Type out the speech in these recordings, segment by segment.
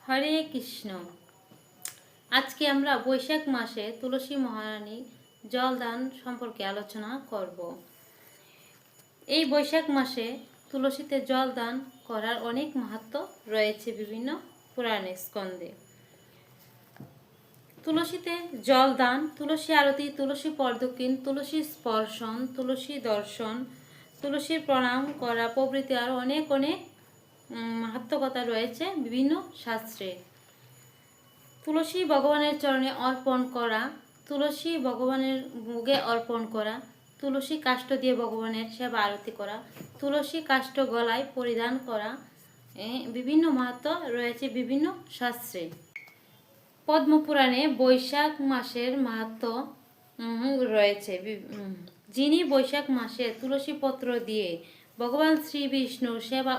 হরে কৃষ্ণ। আজকে আমরা বৈশাখ মাসে তুলসী মহারানী জলদান সম্পর্কে আলোচনা করব। এই বৈশাখ মাসে তুলসীতে জলদান করার অনেক মাহাত্ম্য রয়েছে বিভিন্ন পুরাণে স্কন্ধে। তুলসীতে জলদান, তুলসী আরতি, তুলসী পর্দক্ষিণ, তুলসী স্পর্শন, তুলসী দর্শন, তুলসীর প্রণাম করা প্রভৃতি আরও অনেক মাহাত্ম্যকতা রয়েছে বিভিন্ন শাস্ত্রে। তুলসী ভগবানের চরণে অর্পণ করা, তুলসী ভগবানের ভোগে অর্পণ করা, তুলসী কাষ্ঠ দিয়ে ভগবানের সেবা আরতি করা, তুলসী কাষ্ঠ গলায় পরিধান করা, বিভিন্ন মাহাত্ম্য রয়েছে বিভিন্ন শাস্ত্রে। পদ্মপুরাণে বৈশাখ মাসের মাহাত্ম্য রয়েছে। যিনি বৈশাখ মাসে তুলসী পত্র দিয়ে ভগবান শ্রী বিষ্ণুর সেবা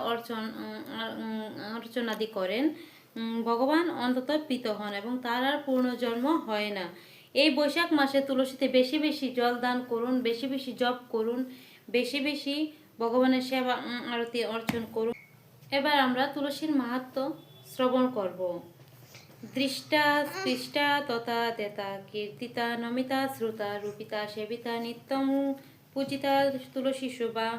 অর্চনাদি করেন, ভগবান অন্তত প্রীত হন এবং তার আর পুনর্জন্ম হয় না। এই বৈশাখ মাসে তুলসীতে বেশি বেশি জল দান করুন, বেশি বেশি জপ করুন, বেশি বেশি ভগবানের সেবা আরতি অর্চন করুন। এবার আমরা তুলসীর মাহাত্ম্য শ্রবণ করব। দৃষ্টা স্পৃষ্টা তথা তেতা কীর্তিতা নমিতা শ্রুতা রূপিতা সেবিতা নিত্যং পূজিতা তুলসী শোভা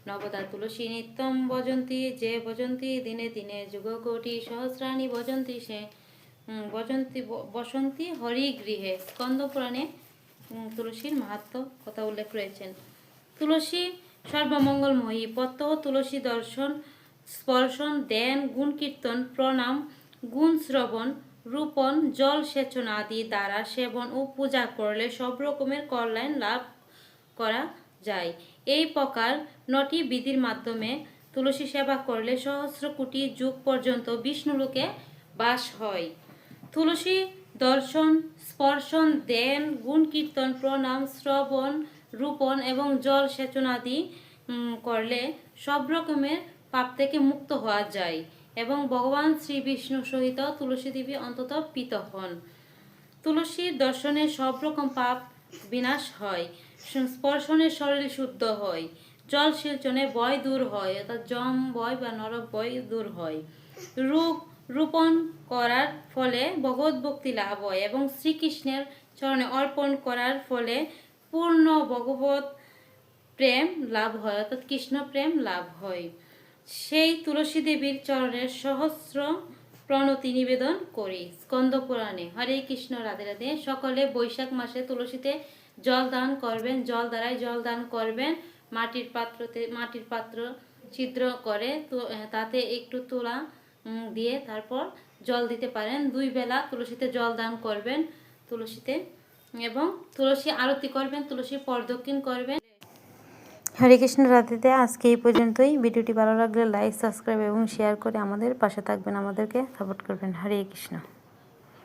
নবদা তুলসী নিত্যম ভজন্তি যে ভজন্তি দিনে দিনে যুগকোটি সহস্রাণি ভজন্তি সে বসন্তি হরিগৃহে। স্কন্দ পুরাণে তুলসীর মাহাত্ম্য কথা উল্লেখ রয়েছেন। তুলসী সর্বমঙ্গলময়ী। প্রত্যহ তুলসী দর্শন, স্পর্শন, ধ্যান, গুণ কীর্তন, প্রণাম, গুণ শ্রবণ, রূপণ, জল সেচন আদি দ্বারা সেবন ও পূজা করলে সব রকমের কল্যাণ লাভ করা যায়। এই প্রকার 9টি বিধির মাধ্যমে তুলসী সেবা করলে সহস্র কোটি যুগ পর্যন্ত বিষ্ণুলোকে বাস হয়। তুলসী দর্শন, স্পর্শন, ধ্যান, গুণ কীর্তন, প্রণাম, শ্রবণ, রূপণ এবং জল সেচন আদি করলে সব রকমের পাপ থেকে মুক্ত হওয়া যায় এবং ভগবান শ্রী বিষ্ণু সহিত তুলসী দেবী অন্তত প্রীত হন। তুলসীর দর্শনে সব রকম পাপ বিনাশ হয়, স্পর্শনে শরীর শুদ্ধ হয়, জল সেচনে ভয় দূর হয়, অর্থাৎ যম ভয় বা নরক ভয় দূর হয়, রূপণ করার ফলে ভগবত ভক্তি লাভ হয় এবং শ্রীকৃষ্ণের চরণে অর্পণ করার ফলে পূর্ণ ভগবত প্রেম লাভ হয়, অর্থাৎ কৃষ্ণ প্রেম লাভ হয়। সেই তুলসী দেবীর চরণের সহস্র প্রণতি নিবেদন করি। স্কন্দ পুরাণে। হরে কৃষ্ণ। রাধে রাধে। সকলে বৈশাখ মাসে তুলসীতে জল দান করবেন, জল দ্বারাই জল দান করবেন। মাটির পাত্র ছিদ্র করে তাতে একটু তুলা দিয়ে তারপর জল দিতে পারেন। 2 বেলা তুলসীতে জল দান করবেন তুলসীতে, এবং তুলসী আরতি করবেন, তুলসী প্রদক্ষিণ করবেন। হরে কৃষ্ণ। রাধে। আজকে এই পর্যন্তই। ভিডিওটি ভালো লাগলে লাইক, সাবস্ক্রাইব এবং শেয়ার করে আমাদের পাশে থাকবেন, আমাদেরকে সাপোর্ট করবেন। হরে কৃষ্ণ।